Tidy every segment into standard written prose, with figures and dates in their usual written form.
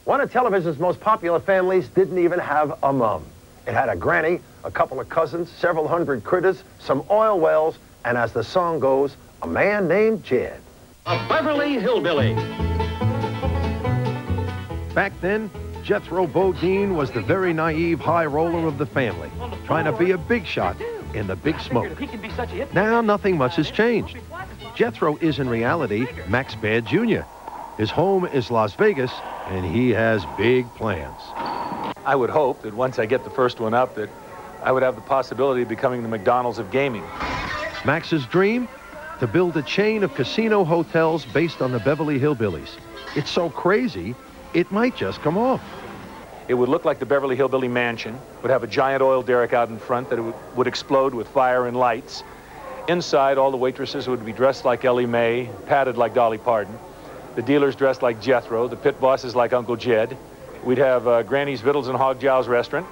One of television's most popular families didn't even have a mom. It had a granny, a couple of cousins, several hundred critters, some oil wells, and as the song goes, a man named Jed. A Beverly Hillbilly. Back then, Jethro Bodine was the very naive high roller of the family, trying to be a big shot in the big smoke. Now, nothing much has changed. Jethro is in reality Max Baer Jr. His home is Las Vegas, and he has big plans. I would hope that once I get the first one up, that I would have the possibility of becoming the McDonald's of gaming. Max's dream? To build a chain of casino hotels based on the Beverly Hillbillies. It's so crazy, it might just come off. It would look like the Beverly Hillbilly mansion, would have a giant oil derrick out in front that would explode with fire and lights. Inside, all the waitresses would be dressed like Elly May, padded like Dolly Parton. The dealers dressed like Jethro, the pit bosses like Uncle Jed. We'd have Granny's Vittles and Hog Jow's restaurant,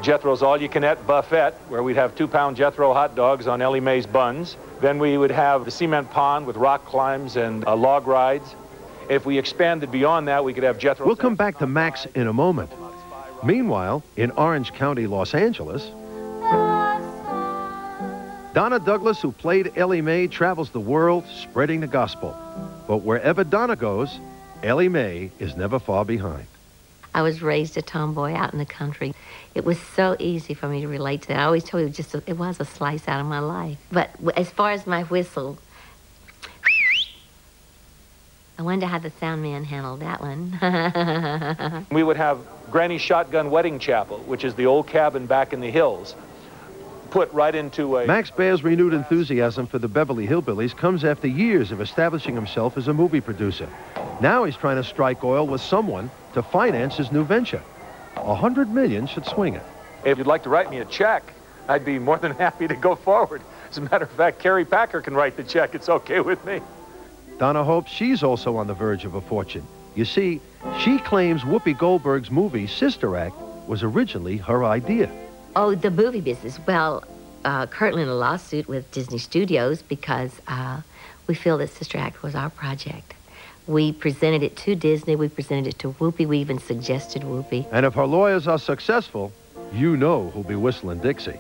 Jethro's all-you-can-eat buffet, where we'd have 2-pound Jethro hot dogs on Elly May's buns. Then we would have the cement pond with rock climbs and log rides. If we expanded beyond that, we could have Jethro. We'll come back to Max in a moment. Meanwhile, in Orange County, Los Angeles, Donna Douglas, who played Elly May, travels the world spreading the gospel. But wherever Donna goes, Elly May is never far behind. I was raised a tomboy out in the country. It was so easy for me to relate to that. I always told you it was a slice out of my life. But as far as my whistle, I wonder how the sound man handled that one. We would have Granny's Shotgun Wedding Chapel, which is the old cabin back in the hills, put right into a... Max Baer's renewed enthusiasm for the Beverly Hillbillies comes after years of establishing himself as a movie producer. Now he's trying to strike oil with someone to finance his new venture. $100 million should swing it. If you'd like to write me a check, I'd be more than happy to go forward. As a matter of fact, Carrie Packer can write the check. It's okay with me. Donna hopes she's also on the verge of a fortune. You see, she claims Whoopi Goldberg's movie Sister Act was originally her idea. Oh, the movie business. Well, currently in a lawsuit with Disney Studios because we feel that Sister Act was our project. We presented it to Disney, we presented it to Whoopi, we even suggested Whoopi. And if her lawyers are successful, you know who'll be whistling Dixie.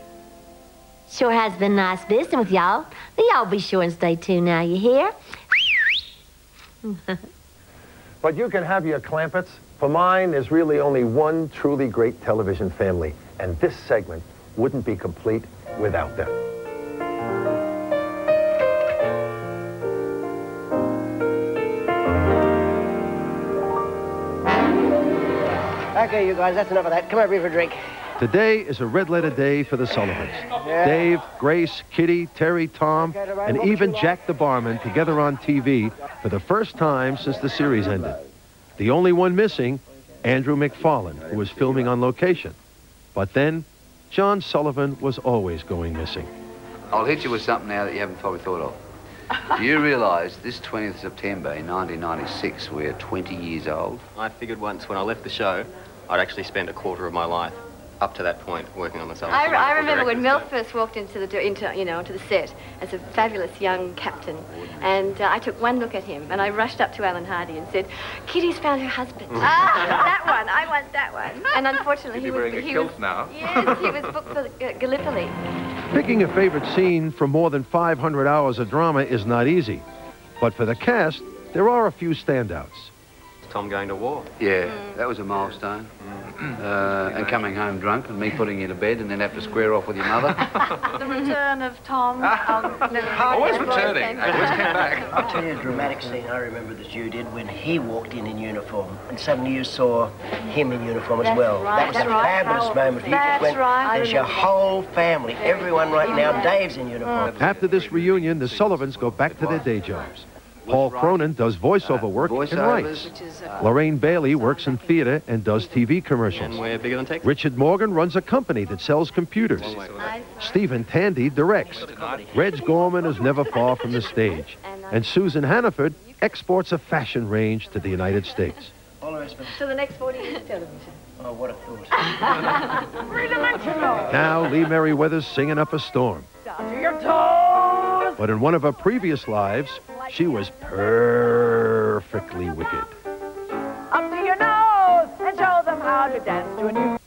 Sure has been nice visiting with y'all. Y'all be sure and stay tuned now, you hear? But you can have your Clampetts. For mine, there's really only one truly great television family, and this segment wouldn't be complete without them. Okay, you guys, that's enough of that. Come over here for a drink. Today is a red-letter day for the Sullivans. Yeah. Dave, Grace, Kitty, Terry, Tom, and even Jack the barman together on TV for the first time since the series ended. The only one missing, Andrew McFarlane, who was filming on location. But then, John Sullivan was always going missing. I'll hit you with something now that you haven't probably thought of. Do you realise this 20th September in 1996, we're 20 years old? I figured once when I left the show, I'd actually spend a quarter of my life up to that point working on myself. I remember when Mel first walked into the set as a fabulous young captain, and I took one look at him, and I rushed up to Alan Hardy and said, "Kitty's found her husband." That one, I want that one. And unfortunately, he was now. Yes, he was booked for Gallipoli. Picking a favorite scene from more than 500 hours of drama is not easy. But for the cast, there are a few standouts. Tom going to war. Yeah, that was a milestone. And coming home drunk and me putting you to bed and then have to square off with your mother. The return of Tom. Always returning. Always came back. I'll tell you a dramatic scene I remember that you did when he walked in uniform and suddenly you saw him in uniform as well. Right, that was a fabulous moment. You just went, there's your whole family, everyone right now. Dave's in uniform. After this reunion, the Sullivans go back to their day jobs. Paul Cronin does voiceover work and writes. Lorraine Bailey works in theater and does TV commercials. And we're bigger than Texas. Richard Morgan runs a company that sells computers. Stephen Tandy directs. Reg Gorman is never far from the stage. And Susan Hannaford exports a fashion range to the United States. So the next 40 years television. Oh, what a thought. Now Lee Merriweather's singing up a storm. But in one of her previous lives, she was perfectly wicked. Up to your nose. proud to dance to a new